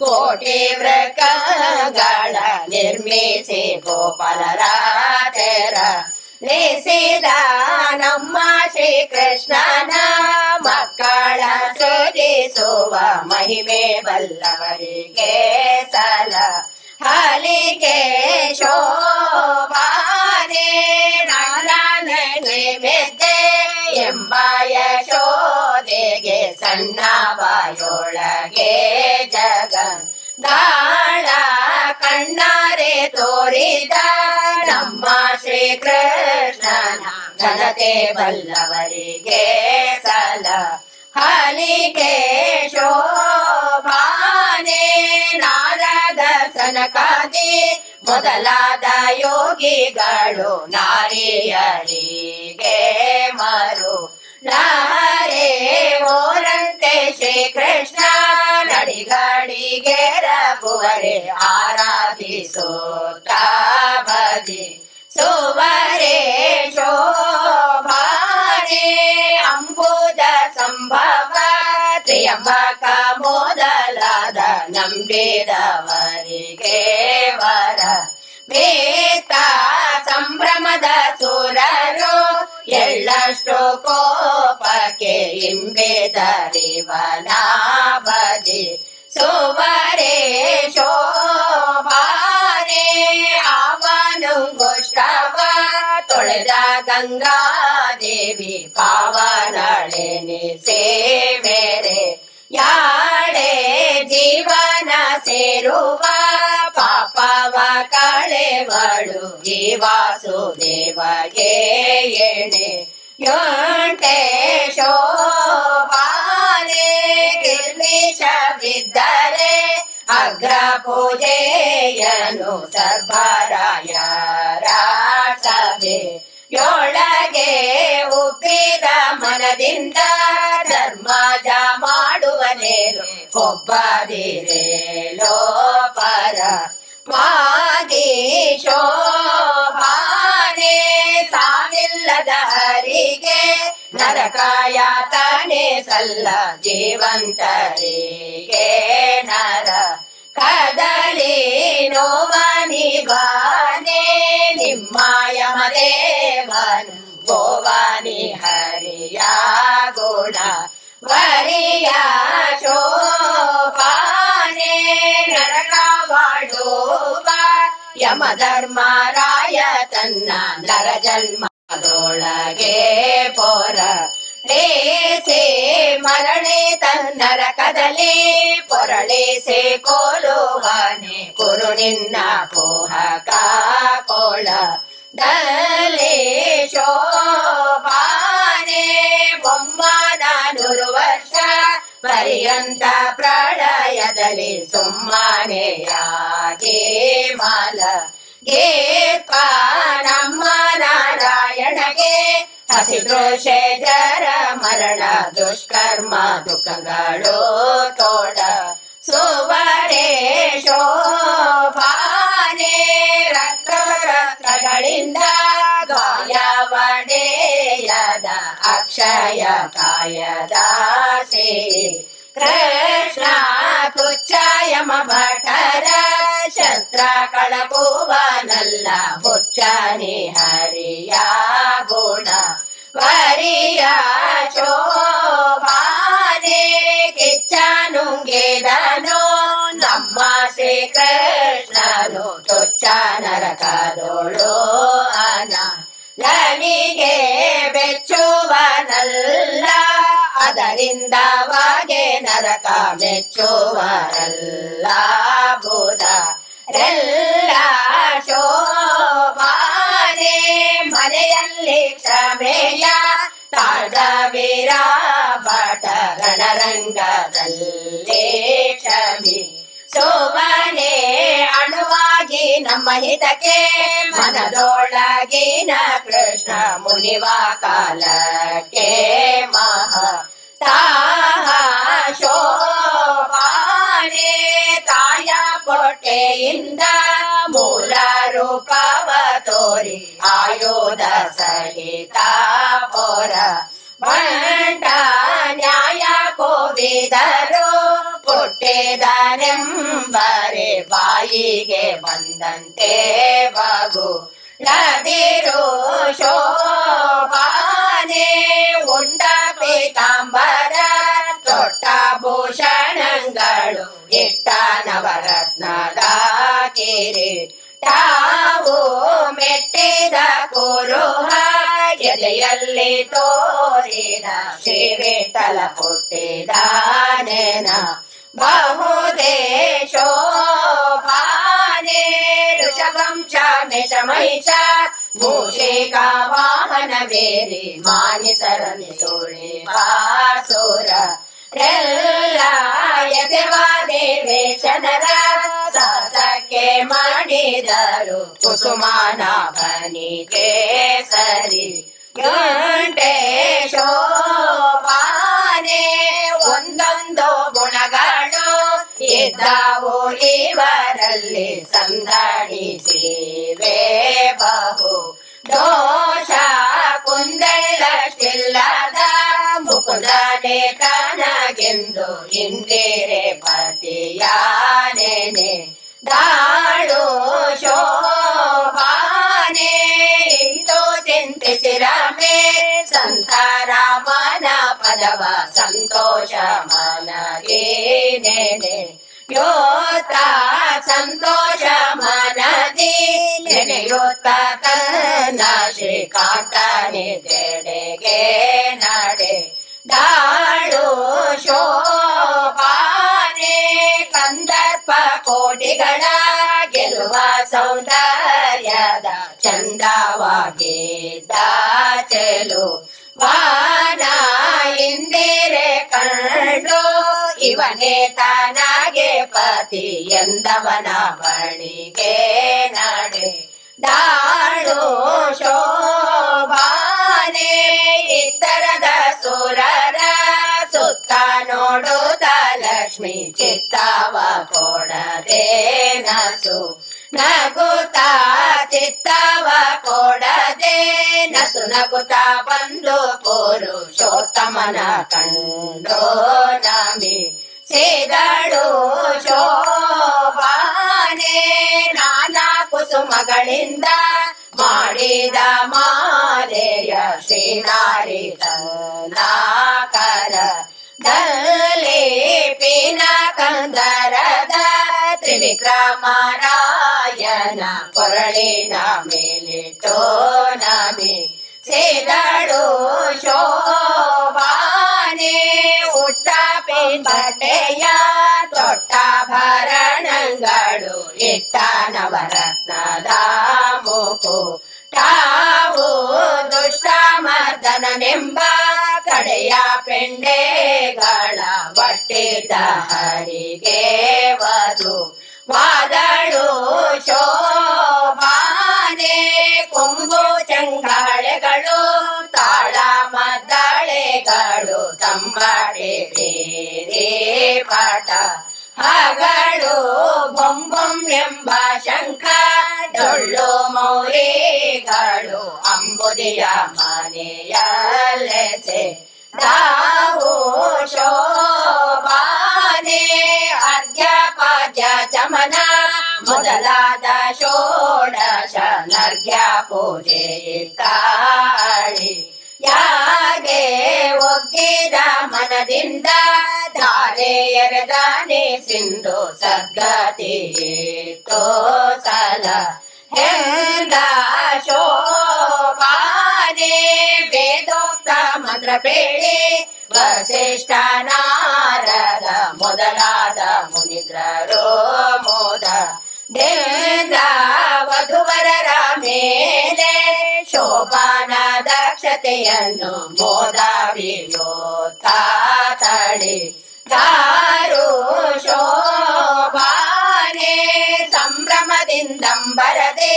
ಕೋಟಿ ವೃಕಗಳ ನಿರ್ಮಿಸಿ ಗೋಪಾಲರಾತೆರ ನೇಸಿದ ನಮ್ಮ ಶ್ರೀಕೃಷ್ಣನ ಮಕ್ಕಳ ಸೃಜಿಸುವ ಮಹಿಮೆ ಬಲ್ಲವರಿಗೆ ಸಲ ಹಾಲಿಗೆ ಶೋಭಾನೆ ನೈವೇದ್ಯ ಎಂಬ ಯಶೋದೆಗೆ ಸಣ್ಣ ಬಾಯೊಳಗೆ ಜಗದಾಳ ಕಣ್ಣಾರೆ ತೋರಿದ ನಮ್ಮ ಶ್ರೀಕೃಷ್ಣನ ಘನತೆ ಬಲ್ಲವರಿಗೆ ಸಲ ಹಾಲಿಗೆ ಶೋಭಾನೆ ನಾರದ ಸನಕಾದಿ ಮೊದಲಾದ ಯೋಗಿಗಳು ನಾರಿಯರಿಗೆ ಮರು ನಾರೇ ಓರಂತೆ ಶ್ರೀಕೃಷ್ಣ ನಡಿಗಡಿಗೆ ರಘುವರೆ ಆರಾಧಿಸುತ್ತ ಬದಿ ಸುವರೇ ಶೋಭಾನೆ ಅಂಬುಜ ಸಂಭವ ತ್ರಿಯಂಬಕ ಮೊದಲಾದ ನಂಬಿದವರಿಗೆ ವರ ಬೇತ ಸಂಭ್ರಮದ ಸುರರು ಎಳ್ಳಷ್ಟು ಕೋಪಕ್ಕೆ ಇಂಬೆದರಿವನ ಬದಿ ಸುವರೇ ಶೋಭಾನೆ ಅವನು ಗೋಷ್ಠವ ತೊಳೆದ ಗಂಗಾದೇವಿ ಪಾವನಳೆನಿಸೆ ಮೇರೆ ಯಾಳೆ ಜೀವನ ಸೇರುವ ಪಾಪವ ಕಳೆವಳು ಈ ವಾಸುದೇವಗೆ ಎಣೆ ಯೋಂಟೆ ಶೋಭಾನೆ ಗಿರ್ಮಿಷವಿದ್ದರೆ ಅಗ್ರ ಪೂಜೆಯನು ಸರ್ವರಾಯರ ಸಭೆ ಯೊಳಗೆ ಉಬ್ಬಿದ ಮನದಿಂದ ಧರ್ಮಜ ಮಾಡುವನೇನು ಒಬ್ಬದಿರೇಲೋ ಪರ ಮಾಗಿ ಶೋಭಾನೆ ಸಾವಿಲ್ಲದ ಹರಿಗೆ ನರಕಾಯಾತನೆ ಸಲ್ಲ ಜೀವಂತರಿಗೆ ನರ ಕದಲಿ ನೋವನಿವಾನೆ ನಿಮ್ಮ ಯಮದೇವನು ಗೋವಾನಿ ಹರಿಯ ಗುಣ ವರಿಯ ಶೋಭಾನೆ ನರಕವಾಡುವ ಯಮಧರ್ಮರಾಯ ತನ್ನ ನರ ಜನ್ಮದೊಳಗೆ ಪೋರ ಲೇಸೆ ಮರಳೆ ತನ್ನರ ಕದಲಿ ಪೊರಳಿಸೆ ಕೋಲುವನೆ ಕುರು ನಿನ್ನ ಪೋಹಕ ಕೋಳ ದಲೆ ಶೋಭಾನೆ ಬೊಮ್ಮನ 100 ವರ್ಷ ಪರ್ಯಂತ ಪ್ರಳಯದಲ್ಲಿ ಸುಮ್ಮನೆಯಾಗಿ ಮಾಲ ಗೇಪ ನಮ್ಮ ನಾರಾಯಣಗೆ ಹಸಿದೃಶೆ ಜರ ಮರಣ ದುಷ್ಕರ್ಮ ದುಃಖಗಳು ತೋಡ ಸುವರೇ ಶೋಭಾನೆ ರಕ್ತಗಳಿಂದ ಗಾಯವಡೆಯದ ಅಕ್ಷಯ ಕಾಯದ ಶ್ರೀ ಕೃಷ್ಣ ತುಚ್ಛಯಮ ಭಟರ ಶಸ್ತ್ರ ಕಳಕುವನಲ್ಲ ಹುಚ್ಚನಿ ಹರಿಯ ಗುಣ ವರಿಯ ಶೋಭಾನೆ ಕಿಚ್ಚನುಂಗಿದನು ನಮ್ಮ ಶ್ರೀಕೃಷ್ಣನು ತುಚ್ಛ ನರಕದೋಳು ಲನಿಗೆ ಬೆಚ್ಚುವನಲ್ಲ ಅದರಿಂದವಾಗೆ ನರಕ ಮೆಚ್ಚುವರಲ್ಲ ಬುಧ ರೆಲ್ಲ ಶೋಭಾನೆ ಮನೆಯಲ್ಲಿ ಕ್ಷಮೆಯ ತಾಳ್ದ ವೀರ ಭಟ ರಣರಂಗದಲ್ಲಿ ಕ್ಷಮಿ ಸೋಮನೆ ಅಣುವಾಗಿ ನಮ್ಮ ಹಿತಕ್ಕೆ ಮನದೊಳಗಿನ ಕೃಷ್ಣ ಮುನಿವ ಕಾಲಕ್ಕೆ ಮಹ ತಾಹ ಶೋಭಾನೆ ತಾಯ ಪೊಟ್ಟೆಯಿಂದ ಮೂಲ ರೂಪವ ತೋರಿ ಆಯುಧ ಸಹಿತ ಪೊರ ಬಂಟ ನ್ಯಾಯ ಕೋವಿದರು ಪುಟ್ಟ ಕೊಟ್ಟಿದನೆಂಬರೆ ಬಾಯಿಗೆ ಬಂದಂತೆ ಬಗು ಲದಿರು ಶೋಭಾನೆ ಉಂಡ ಪೀತಾಂಬರ ತೊಟ್ಟ ಭೂಷಣಗಳು ಇಟ್ಟ ನವರತ್ನದ ಕಿರೀಟವು ಮೆಟ್ಟಿದ ಕುರುಹ ಎದೆಯಲ್ಲಿ ತೋರಿದ ಶ್ರೀ ವಿಠಲ ಕೊಟ್ಟಿದಾನೇನ ಬಹುದೇ ಶೋಭಾನೆ ಋಷಭಂಶ ಮೇಷಮಹಿಷ ಮೂಷಿಕ ವಾಹನ ಬೇರಿ ಮಾನಿಸರನಿ ಸುಳಿ ಬಾಸುರ ಎಲ್ಲ ಯಸೆವ ದೇವೇಶನರ ಸಾಸಕ್ಕೆ ಮಾಡಿದರು ಕುಸುಮಾನ ಬನಿಗೆ ಸರಿ ಗಂಟೆ ಶೋಭಾನೆ ಒಂದೊಂದು ಗುಣಗಳು ಇದ್ದವು ಇವರಲ್ಲಿ ಸಂದಣಿಸಿವೆ ಬಹು ದೋಷ ಕುಂದಳಷ್ಟಿಲ್ಲದ ಮುಕುಂದನೆ ತನಗೆಂದು ಇಂದಿರೆ ಪತಿಯಾನೇನೆ ದಾಳು ಶೋಭಾನೆ ಇಂದು ಚಿಂತಿಸಿರಮೆ ಸಂತರಾಮನ ಪದವ ಸಂತೋಷ ಮನಗೇನೆ ಯೋತ ಸಂತೋಷ ಮನದಿ ನೆನೆಯುತ್ತ ತನ್ನ ಶ್ರೀಕಾಂತನಿ ತೆಡೆಗೆ ನಡೆ ದಾಳು ಶೋಭಾನೆ ಕಂದರ್ಪ ಕೋಟಿಗಳ ಗೆಲುವ ಸೌಂದರ್ಯದ ಚಂದವಾಗಿದ್ದ ಚೆಲು ವಾನ ಇಂದಿರೆ ಕಂಡು ಇವನೇ ತನಗೆ ಪತಿ ಎಂದವನ ಬಳಿಗೆ ನಡೆ ದಾಳು ಶೋಭಾನೆ ಇತರದ ಸುರರ ಸುತ್ತ ನೋಡುತ್ತ ಲಕ್ಷ್ಮಿ ಚಿತ್ತವ ಕೊಡದೆ ನಸು ನಗುತ್ತ ಚಿತ್ತವ ಕೊಡದೆ ನಸು ನಗುತ್ತ ಬಂದು ಪುರುಷೋತ್ತಮನ ಕಂಡೋ ನಮಿ ಸೇದಳು ಶೋಭಾನೆ ನಾನಾ ಕುಸುಮಗಳಿಂದ ಮಾಡಿದ ಮಾಲೆಯ ಶ್ರೀನಾರಿ ತನ್ನಾಕರ ದಲ್ಲಿ ಪಿನ ಕಂದರದ ತ್ರಿವಿಕ್ರಮರಾಯನ ಕೊರಳಿನ ಮೇಲಿಟ್ಟೋ ನಮಿ ಸೇದಳು ಶೋಭಾನೆ ಉಟ್ಟ ಬಟ್ಟೆಯ ತೊಟ್ಟಾಭರಣಗಳು ಇಟ್ಟ ನವರತ್ನದ ಮುಕುಟವು ದುಷ್ಟ ಮರ್ದನನೆಂಬ ಕಡೆಯ ಪೆಂಡೆಗಳ ಬಟ್ಟಿದ ಹರಿಗೆ ವಧು ವಾದಳು ಶೋಭಾನೆ ಕೊಂಬು ಚಂಗಾಳೆಗಳು ತಾಳ ಮದ್ದಳೆಗಳು ತಂಬಾಡೆ ಬೇರೆ ಪಾಠ ಹಗಳು ಬೊಂಬೊಂ ಎಂಬ ಶಂಖ ಡೊಳ್ಳು ಮೌರಿಗಳು ಅಂಬುದಿಯ ಮನೆಯಲ್ಲೆಸೆ ತಾವು ಶೋಭಾನೆ ಅರ್ಘ್ಯ ಪಾದ್ಯ ಚಮನ ಮೊದಲಾದ ಷೋಡಶ ನರ್ಘ್ಯ ಪೂಜೆ ತಾಳಿ ಯಾಗೆ ಒಗ್ಗಿದ ಮನದಿಂದ ಧಾರೆ ಎರೆದಾನೆ ಸಿಂಧು ಸದ್ಗತಿ ತೋಸಲ ಹೆಂದ ಶೋಭಾನೆ ವೇದೋಕ್ತ ಮಂತ್ರ ಬೇಳೆ ವಸಿಷ್ಠ ನಾರದ ಮೊದಲಾದ ಮುನಿದ್ರರೋ ಮೋದ ದೇಂದ್ರ ವಧುವರರ ಮೇಲೆ ಶೋಭಾನ ದಕ್ಷತೆಯನ್ನು ಮೋದವಿಯೋತಾತಳಿ ದಾರು ಶೋಭಾನೆ ಸಂಭ್ರಮದಿಂದಂಬರದೆ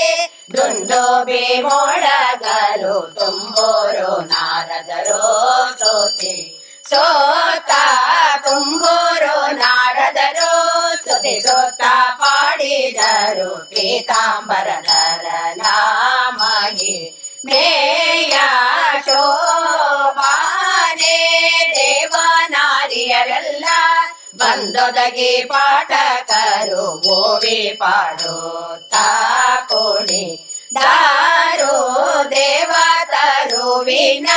ದುಂದೋಬಿ ಮೊಳಗಲು ತುಂಬೋರು ನಾರದರು ಸ್ತುತಿ ಸೋತ ತುಂಬೋರು ನಾರದರು ಸ್ತುತಿ ಸೋತ ಪಾಡಿದರು ಪೀತಾಂಬರಧರ ನಾಮಹಿ ಮೇಯ ಶೋಭಾನೆ ದೇವನಾರಿಯರೆಲ್ಲ ಬಂದೊದಗಿ ಪಾಠಕರು ಓವಿ ಪಾಡುತ್ತಾ ಕೋಣಿ ದಾರು ದೇವತರುವಿನ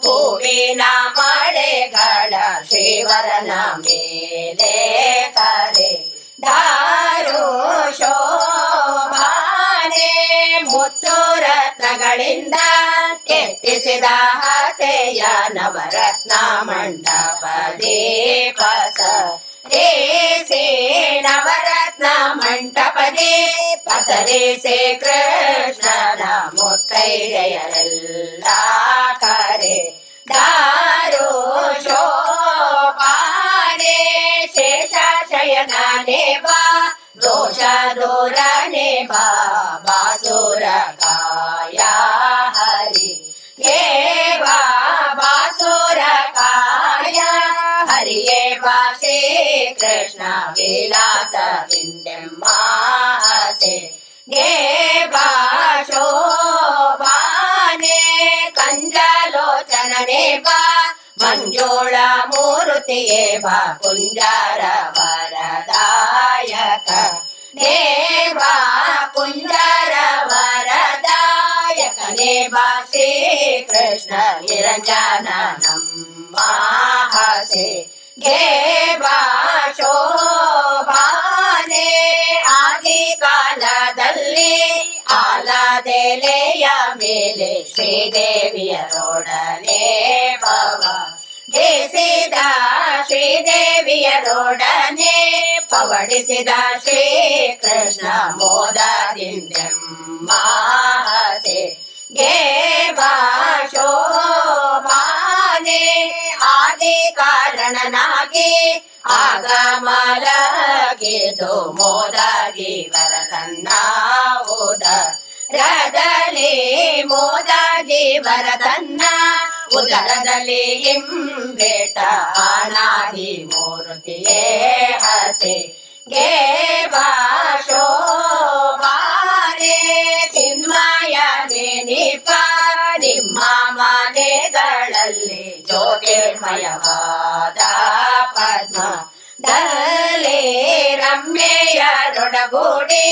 ಹೂವಿನ ಮಳೆಗಳ ಶ್ರೀವರನ ಮೇಲೆ ಕರೆ ದಾರು ಶೋಭಾನೆ ಮುತ್ತು ರತ್ನಗಳಿಂದ ಕೆತ್ತಿಸಿದ ಹಸೆಯ ನವರತ್ನ ಮಂಟಪ ದೀಪಸ ರೇಸೆ ನವರತ್ನ ಮಂಟಪದೇ ಪಸರೇಸೆ ಕೃಷ್ಣನ ಮುತ್ತೈದೆಯರೆಲ್ಲ ಕರೆ ದಾರು ಶೋಭಾನೆ ಶೇಷ ಶಯನನೆ ಬಾ ದೋಷ ದೂರನೆ ಬಾ ಬಾಸುರ ಕಾಯ ಹರಿ ಹೇ ಬಾ ಬಾಸುರ ಕಾಯ ಹರಿಯೇ ಬಾ ಶ್ರೀ ಕೃಷ್ಣ ವಿಲಾಸ ವಿಂದೆಮ್ಮ ಹಸೆ ಹೇ ಬಾ ಶೋಭಾನೆ ಕಂಜಲೋಚನನೆ ಬಾ ಮಂಜೋಳ ಮೂರುತಿಯೇ ಬಾ ಕುಂಜಾರ ವರದಾಯಕ ದೇವಾ ಕುಂಜಾರ ವರದಾಯಕನೇ ಬಾ ಶ್ರೀ ಕೃಷ್ಣ ನಿರಂಜನ ನಮ್ಮ ಹಸೆ ಹೇ ಬಾ ಶೋಭಾನೆ ಆದಿ ಕಾಲದಲ್ಲಿ ಆಲದೆಲೆಯ ಮೇಲೆ ಶ್ರೀದೇವಿಯರೊಡನೆ ಪವ ದೇಸಿದ ಶ್ರೀದೇವಿಯರೊಡನೆ ಪವಡಿಸಿದ ಶ್ರೀ ಕೃಷ್ಣ ಮೋದದಿಂದೆಮ್ಮ ಹಸೆ ಹೇ ಬಾ ಶೋಭಾನೆ ಆದಿ ಕಾರಣನಾಗಿ ಆಗಮಲಗಿದು ಮೋದಾಗಿ ವರತನ್ನ ಉದರದಲ್ಲಿ ಮೋದಾಗಿ ವರತನ್ನ ಉದರದಲ್ಲಿ ಇಂಬೇಟ ಅನಾದಿ ಮೂರ್ತಿಯೇ ಹಸೆ ಹೇ ಬಾ ಶೋಭಾನೆ ಚಿನ್ಮಯ ನಿಪ ನಿಮ್ಮ ಮನೆಗಳಲ್ಲಿ ಜ್ಯೋತಿರ್ಮಯವಾದ ಪದ್ಮ ದಲ್ಲಿ ರಮ್ಮೆಯರೊಡಗೂಡಿ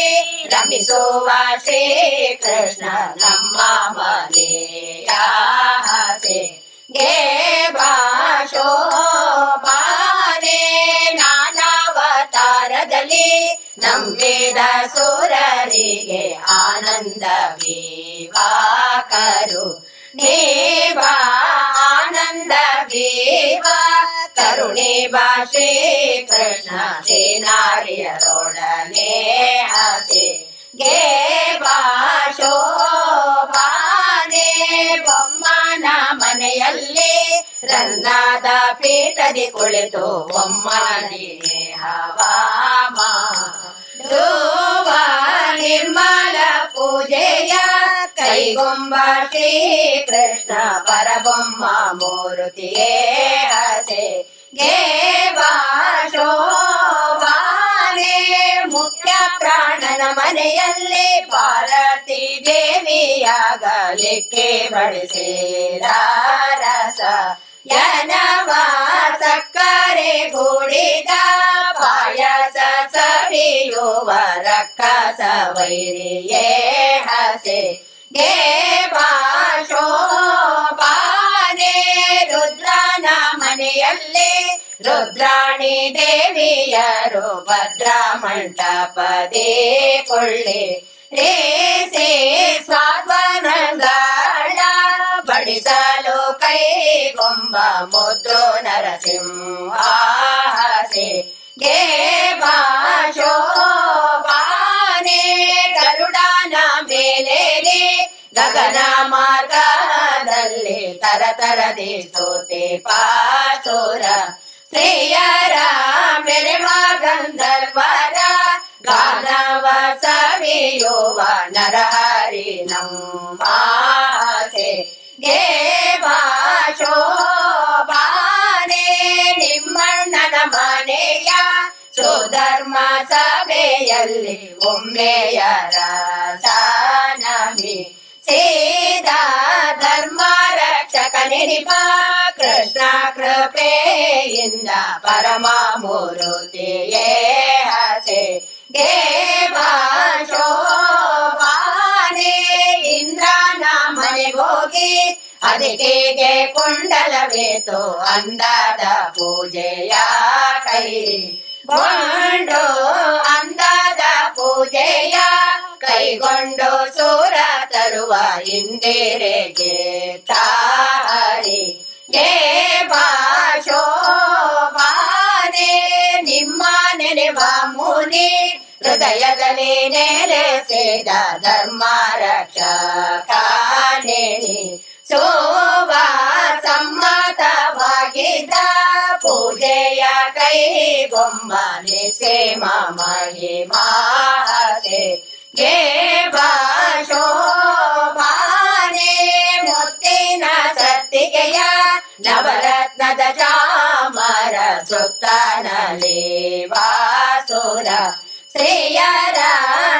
ರಮಿಸುವ ಶ್ರೀ ಕೃಷ್ಣ ನಮ್ಮ ಮನೆಯ ಹಸೆ ಹೇ ಬಾ ಶೋಭಾನೆ ನಾನಾವತಾರದಲ್ಲಿ ನಂಬಿದ ಸುರರಿಗೆ ಆನಂದವೀವಾಕರು ನೇವಾ ಆನಂದವೀವ ಕರುಣೆ ಬಾ ಶ್ರೀ ಕೃಷ್ಣ ಶ್ರೀ ನಾರಿಯರೊಡನೆ ಹಸೆ ಹೇ ಬಾ ಶೋಭಾನೆ ಬೊಮ್ಮನ ಮನೆಯಲ್ಲಿ ರನ್ನಾದ ಪೀಠದಿ ಕುಳಿತು ಬೊಮ್ಮನಿಗೆ ಹವಾಮ ಧ್ರುವ ನಿರ್ಮಲ ಪೂಜೆಯ ಕೈಗೊಂಬ ಶ್ರೀ ಕೃಷ್ಣ ಪರಬೊಮ್ಮ ಮೂರುತಿಯೇ ಹಸೆ ಹೇ ಬಾ ಶೋಭಾನೆ ಮುಖ್ಯ ಪ್ರಾಣನ ಮನೆಯಲ್ಲಿ ಪಾರ್ವತಿ ದೇವಿಯಾಗಲಿಕ್ಕೆ ಬಡಿಸಿದ ರಸ ಯನವ ಸಕ್ಕರೆ ಗೂಡಿದ ಪಾಯಸ ಸವಿಯುವ ರಕ್ಕಸ ವೈರಿಯೇ ಹಸೆ ಹೇ ಬಾ ಶೋಭಾನೆ ರುದ್ರನ ಮನೆಯಲ್ಲಿ ರುದ್ರಾಣಿ ದೇವಿಯರು ಭದ್ರ ಮಂಟಪದೇ ಕೊಳ್ಳಿ ರೇಸೆ ಸ್ವಾದ್ವನಗಳ ಬಡಿಸಲು ಕೈಗೊಂಬ ಮುದ್ದು ನರಸಿಂಹ ಹಸೆ ಹೇ ಬಾ ಶೋಭಾನೆ ಗರುಡನ ಮೇಲೇರಿ ಗಗನ ಮಾರ್ಗದಲ್ಲಿ ತರತರದಿ ಸೋತೆ ಪಾಸುರ ಸ್ತ್ರೀಯರ ಮೆರೆವ ಗಂಧರ್ವರ ಗಾನವ ಸವಿಯುವ ನರಹರಿ ನಮ್ಮ ಹಸೆ ಹೇ ಬಾ ಶೋಭಾನೆ ನಿಮ್ಮಣ್ಣನ ಮನೆಯ ಸುಧರ್ಮ ಸಭೆಯಲ್ಲಿ ಒಮ್ಮೆಯರ ಸಾನಮಿ ಸೀದಾ ಧರ್ಮ ರಕ್ಷಕ ನೆನಿಪ ಕೃಷ್ಣ ಕೃಪೆಯಿಂದ ಪರಮ ಮೂರುತಿಯೇ ಹಸೆ ಗೆ ಶೋಭಾನೆ ಇಂದ್ರನ ಮನೆಗೋಗಿ ಅದಕ್ಕೆ ಕುಂಡಲವೇತು ಅಂದದ ಪೂಜೆಯ ಕೈಗೊಂಡು ಅಂದದ ಪೂಜೆಯ ಕೈಗೊಂಡು ಸೂರ ತರುವ ಇಂದಿರೆಗೆ ತಾರಿ ಶೋಭಾನೆ ನಿಮ್ಮ ನೆನೆವ ಮುನಿ ಹೃದಯದಲ್ಲಿ ನೆಲೆಸಿದ ಧರ್ಮ ರಕ್ಷಕನೇ ಸೋವ ಸಮ್ಮತವಾಗಿದ್ದ ಪೂಜೆಯ ಕೈಗೊಂಬನಿಸೆ ಮಹಿಮಾಸೆ ಗೆ ಶೋಭಾನೆ ಮುತ್ತಿನ ಸತ್ತಿಗೆಯ ನವರತ್ನದ ಚಾಮರ ಸುತ್ತನಲ್ಲಿ ವಾಸುರ ಸ್ತ್ರೀಯರ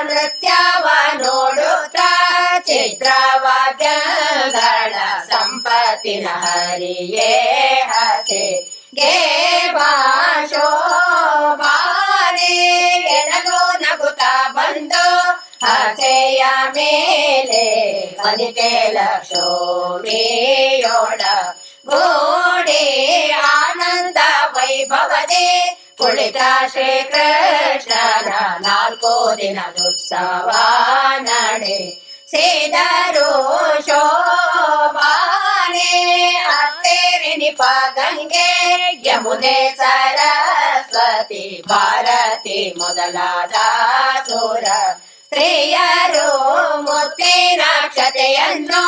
ನೃತ್ಯವ ನೋಡುತ್ತ ಚಿತ್ರವಾದ್ಯಗಳ ಸಂಪತ್ತಿನ ಹರಿಯೇ ಹಸೆ ಗೆ ಶೋಭಾನೆ ಎನಗೋ ನಗುತ್ತ ಬಂದು ಹಸೆಯ ಮೇಲೆ ವನಿತೆ ಲಕ್ಷ್ಮಿಯೋಡ ಗೋಡೆ ಆನಂದ ವೈಭವದೆ ಕುಳಿತ ಶ್ರೀಕೃಷ್ಣನ 4 ದಿನದುತ್ಸವ ನಡೆ ಸೇದರು ಶೋಭಾನೆ ಅತ್ತೇರಿನಿಪ ಗಂಗೆ ಯಮುನೆ ಸರಸ್ವತಿ ಭಾರತಿ ಮೊದಲಾದ ಸೂರ ಸ್ತ್ರೀಯರು ಮುತ್ತಿನ ಕ್ಷತೆಯನ್ನು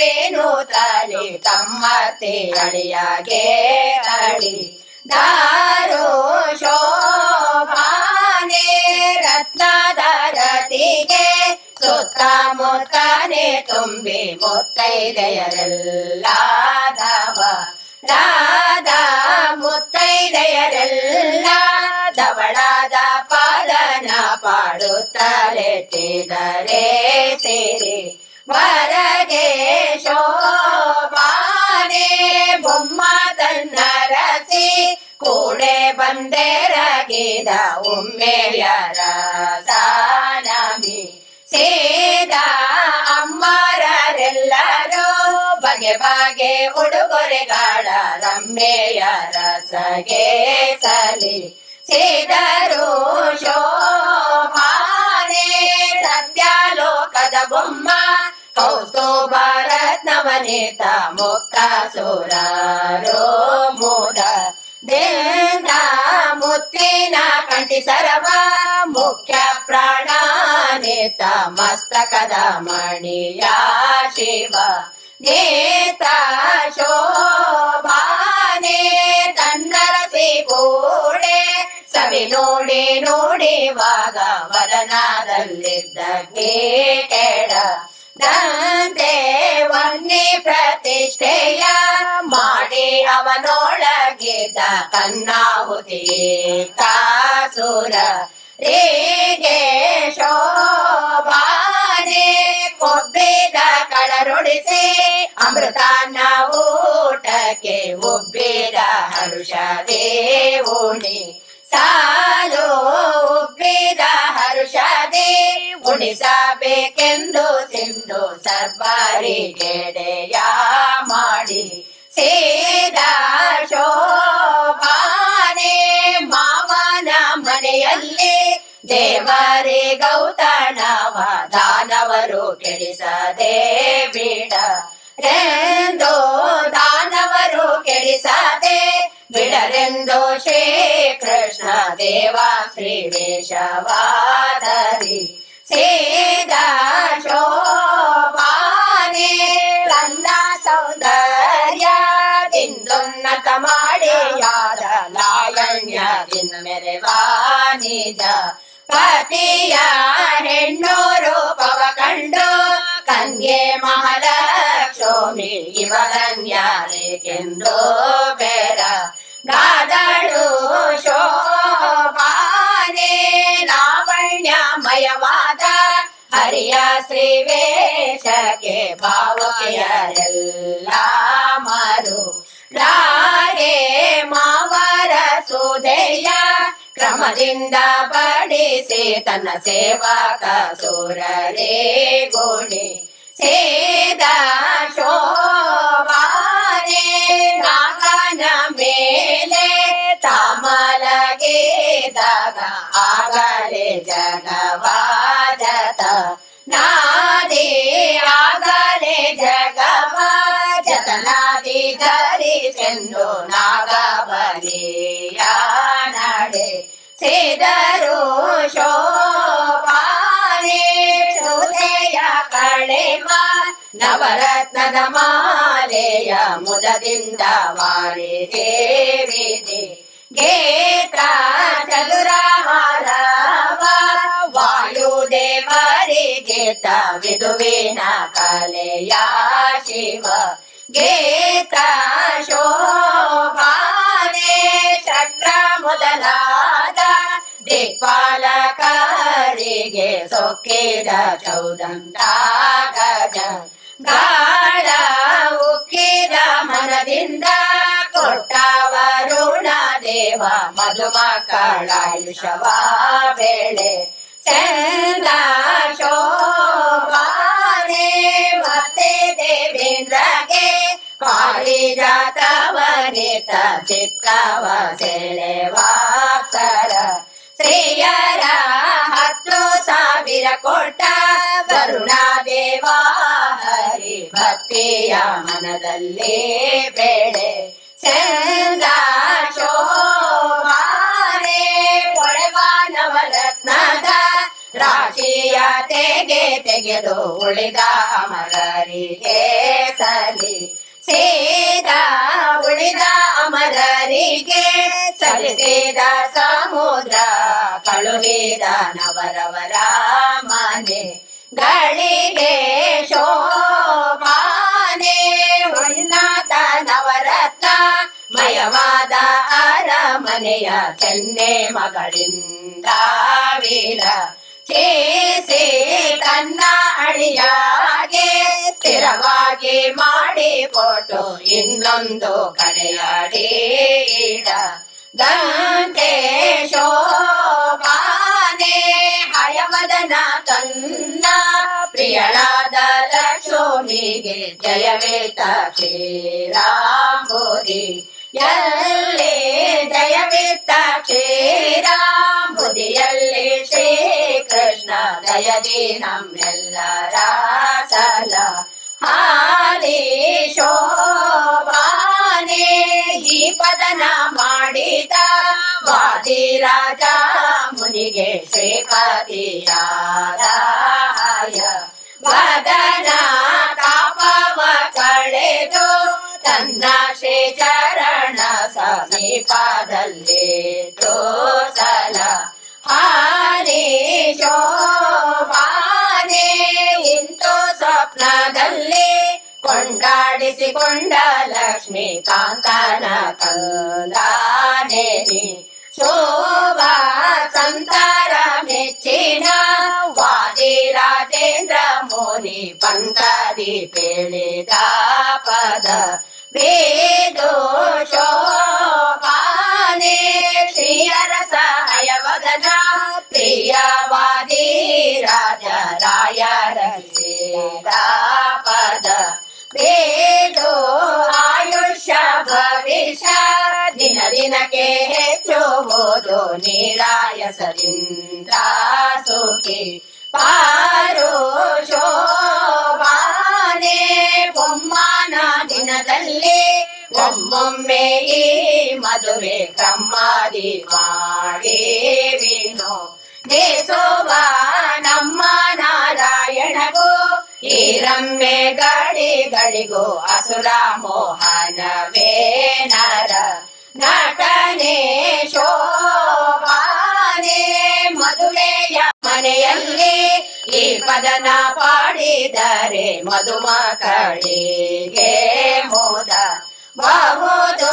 ಶೋಭಾನವೇನುತ್ತಲಿ ತಮ್ಮತ್ತೆ ಅಳಿಯಾಗೆ ಅಳಿ ದಾರು ಶೋಭಾನೆ ರತ್ನದಾರತಿಗೆ ಸುತ್ತಮುತ್ತನೆ ತುಂಬಿ ಮುತ್ತೈದೆಯರೆಲ್ಲ ರಾಧ ಮುತ್ತೈದೆಯರೆಲ್ಲ ಧವಳದ ಪಾದನ ಪಾಡುತ್ತಲೆತ್ತಿದರೆ ಸೇರಿ ವರಗೆ ಶೋಭಾನೆ ಬೊಮ್ಮ ತನ್ನ ರಸಿ ಕೂಡೆ ಬಂದೆರಗಿದ ಒಮ್ಮೆಯ ರಸಾನಮಿ ಸೇದ ಅಮ್ಮರೆಲ್ಲರೂ ಬಗೆ ಬಗೆ ಉಡುಗೊರೆಗಳ ರಮ್ಮೆಯ ರಸಗೆ ಸಲಿ ಸೇದರು ಶೋಭಾನೆ ಸತ್ಯಲೋಕದ ಬೊಮ್ಮ ಕೌಸ್ತುಭ ರತ್ನವನಿತ ಮುಕ್ತ ಸುರರೋ ಮೋದ ದೇಂದ ಮುತ್ತಿನ ಕಂಠಿ ಸರವ ಮುಖ್ಯ ಪ್ರಾಣನೇತ ಮಸ್ತಕದ ಮಣಿಯ ಶಿವ ನೇತ ಶೋಭಾನೆ ತನ್ನರಸಿ ಕೂಡೆ ಸವಿ ನೋಡಿ ನೋಡಿವಾಗ ವದನದಲ್ಲಿದ್ದ ಕೇಳ ದಂತೆ ವನ್ನಿ ಪ್ರತಿಷ್ಠೆಯ ಮಾಡಿ ಅವನೊಳಗಿದ್ದ ಕನ್ನಾಹುತಿ ಕಾಸುರ ರೇಗೆ ಶೋಭಾನೆ ಕೊಬ್ಬಿದ ಕಳರೊಡಿಸಿ ಅಮೃತಾನ್ನ ಊಟಕ್ಕೆ ಉಬ್ಬಿದ ಹರುಷದೇ ಉಣಿ ಸಾಲು ಉಬ್ಬಿದ ಹರುಷದೇ ಉಣಿಸಬೇಕೆಂದು ಸಿಂಧು ಸರ್ಬರಿಗೆಡೆಯ ಮಾಡಿ ಸೇದ ಶೋಭಾನೆ ಮಾವನ ಮನೆಯಲ್ಲಿ ದೇವರೇ ಗೌತಣವ ದಾನವರು ಕೆಡಿಸದೆ ಬಿಡ ರೆಂದು ದಾನವರು ಕೆಡಿಸದೆ ಬಿಡರೆಂದು ಶ್ರೀ ಕೃಷ್ಣ ದೇವ ಶ್ರೀ ವೇಷವಾದರಿ ಸೇದ ಶೋಭಾನೆ ತನ್ನ ಸೌಂದರ್ಯದಿಂದುನ್ನತ ಮಾಡಿಯಾದ ಲಾವಣ್ಯದಿಂದ ಮೆರೆವಾನಿಜ ಪತಿಯ ಹೆಣ್ಣು ರೂಪವ ಕಂಡು ಕನ್ಯೆ ಮಹಾಲಕ್ಷ್ಮಿ ಇವರನ್ಯಾರೆಗೆಂದು ಬೇರ ಗಾದಳು ಶೋಭಾನೆ ಲಾವಣ್ಯಮಯವಾದ ಹರಿಯ ಶ್ರೀ ವೇಷಕ್ಕೆ ಭಾವಕಿಯರೆಲ್ಲ ಮರು ರಾಗೆ ಮಾವರ ಸುಧೆಯ ಕ್ರಮದಿಂದ ಬಡಿಸಿ ತನ್ನ ಸೇವಕ ಸುರರೇ ಗುಣಿ ಸೇದ ಶೋಭಾನೆ ನಾಗನ ಮೇಲೆ ತಮಲಗಿದಾಗ ಆಗಲೇ ಜಗವಾಜತ ನಾದಿ ಆಗಲೇ ಜಗವಾಜತನಾದಿ ಧರಿಸೆಂದು ನಾಗಬಲಿಯ ನಡೆ ಸೇದರು ಶೋಭಾನೆ ಸುಧೆಯ ಕಳೆಮ ನವರತ್ನದ ಮಾಲೆಯ ಮುದದಿಂದ ವಾರಿ ದೇವಿದೆ ಗೇತ್ರ ಚದುರಹಾರವ ವಾಯುದೇವರಿಗೆ ವಿದುವಿನ ಕಲೆಯ ಶಿವ ಗೇತ್ರ ಶೋಭಾನೆ ಚಕ್ರ ಮೊದಲಾದ ದಿಕ್ಪಾಲಕರಿಗೆ ಸೊಕ್ಕಿದ ಚೌದಂತ ಗಜ ಗಾಢ ಉಕ್ಕಿದ ಮನದಿಂದ ಕೊಟ್ಟ ವರುಣ ದೇವ ಮಧುಮಕ್ಕಳಾಯುಷವ ಬೆಳೆ ಚಂದ ಶೋಭಾನೆ ಮತ್ತೆ ದೇವೇಂದ್ರಗೆ ಪಾರಿಜಾತವನಿತ ಚಿಕ್ಕವ ಸೆಳೆವಾಕ್ತರ ಸ್ತ್ರೀಯರ 10,000 ಕೊಟ್ಟ ವರುಣ ದೇವ ಹರಿ ಭಕ್ತಿಯ ಮನದಲ್ಲಿ ಬೆಳೆ ಚಂದ ಶೋಭಾನೆ ಪೊಳೆವ ನವರತ್ನದ ರಾಶಿಯ ತೆಗೆದು ಉಳಿದ ಅಮರರಿಗೆ ಸಲಿ ಸೇದ ಉಳಿದ ಅಮರರಿಗೆ ಸಲ್ಲಿಸಿದ ಸಮುದ್ರ ಕಳುಹಿದ ನವರವರ ಮನೆ ಗಳಿಗೆ ಶೋಭಾನೆ ಉನ್ನತ ನವರತ್ನ ಮಯವಾದ ಅರಮನೆಯ ಚೆನ್ನೆ ಮಗಳಿಂದ ವೀರ ಚೇಸಿ ತನ್ನ ಅಳಿಯಾಗೆ ಸ್ಥಿರವಾಗಿ ಮಾಡಿಕೊಟ್ಟು ಇನ್ನೊಂದು ಕಡೆಯಡೀಡ ದಂತೆ ಶೋಭಾನೆ ಹಯವದನ ತನ್ನ ಪ್ರಿಯಳಾದ ಲಕ್ಷ್ಮಿಗೆ ಜಯವೇತ ಕ್ಷೀರಾಂಬುದಿ ಎಲ್ಲಿ ಜಯವಿತ್ತ ಕ್ಷೀರಾಂಬುದಿಯಲ್ಲಿ ಶ್ರೀಕೃಷ್ಣ ದಯದಿ ನಮ್ಮೆಲ್ಲರ ಸಲ ಹಾಲಿ ಶೋಭಾನೆ ಈ ಪದನ ಮಾಡಿದ ವಾದಿರಾಜ ಮುನಿಗೆ ಶ್ರೀಪತಿಯಾರಾಯ ವದನ ತಾಪವ ಕಳೆದು ತನ್ನ ಶ್ರೀ ಚರಣ ಸಮೀಪದಲ್ಲಿ ಸಲ ಹಾರಿ ಶೋಭಾನೆ ಇಂತು ಸ್ವಪ್ನದಲ್ಲಿ ಕೊಂಡಾಡಿಸಿಕೊಂಡ ಲಕ್ಷ್ಮೀ ಕಾಂತನ ಕಂದಾನೆ ಶೋಭಾ ಸಂತರ ಮೆಚ್ಚಿನ ವಾದಿರಾಜೇಂದ್ರ ಮುನಿ ಪಂಕದಿ ಪೇಳಿದ ಪದ ವೇದೋ ಶೋಭಾನೆ ಶ್ರೀಯರಸ ಹಯವದನ ಪ್ರಿಯವಾದಿ ರಾಜ ರಾಯರ ಪದ ವೇದೋ ಆಯುಷ್ಯ ಭವಿಷ್ಯ ದಿನ ದಿನಕ್ಕೆ ಹೆಚ್ಚುವುದು ನಿರಾಯಸದಿಂದ ಸುಖಿ ಪಾರು ಶೋಭಾನೆ ಬೊಮ್ಮನ ದಿನದಲ್ಲಿ ಒಮ್ಮೊಮ್ಮೆ ಈ ಮದುವೆ ಕ್ರಮಾದಿ ಮಾಡಿ ವಿನೋ ದೇಸೋಬ ನಮ್ಮ ನಾರಾಯಣಗೂ ಈ ರಮ್ಯೆ ಗಳಿಗೂ ಅಸುರ ಮೋಹನವೇ ನರ ನಟನೆ ಶೋಭಾನೆ ಮದುವೆಯ ಮನೆಯಲ್ಲಿ ಈ ಪದನ ಪಾಡಿದರೆ ಮದುಮಕ್ಕಳಿಗೆ ಮೋದ ಬಹುದು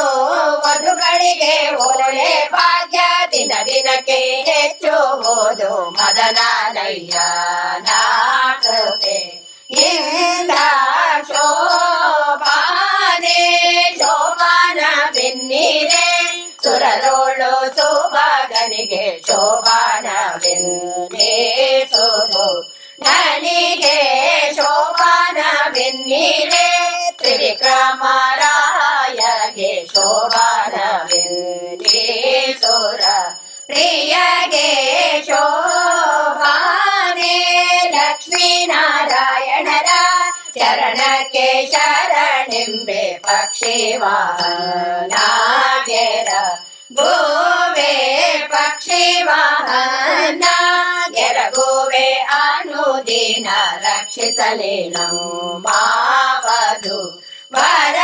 ವಧುಗಳಿಗೆ ಒಳ್ಳೆ ಭಾಗ್ಯ ದಿನ ದಿನಕ್ಕೆ ಹೆಚ್ಚುವುದು ಮದನ ನಯ್ಯನ ಸುತೆ ಇಂದ ಶೋಭಾನೆ ಶೋಭಾನ ಬೆನ್ನಿರೆ ಸುರರೋಳು ಸುಭಗನಿಗೆ ಶೋಭಾನವೆನ್ನೇ ಸೋದು ನನಗೆ ಶೋಭಾನವೆನ್ನಿರೆ ತ್ರಿವಿಕ್ರಮರಾಯಗೆ ಶೋಭಾನವೆನ್ನೇ ಸೋರ ಪ್ರಿಯಗೆ ಶೋಭಾನೆ ಲಕ್ಷ್ಮೀನಾರಾಯಣರ ಚರಣಕ್ಕೆ ಶರಣೆಂಬೆ ಪಕ್ಷಿವಾಹನಾಗೆರ ಗೋವೆ ಪಕ್ಷಿವಾಹನ ಗೆರಗೋವೆ ಅನುದಿನ ರಕ್ಷಿಸಲಿ ನಮ್ಮವಧು ವರ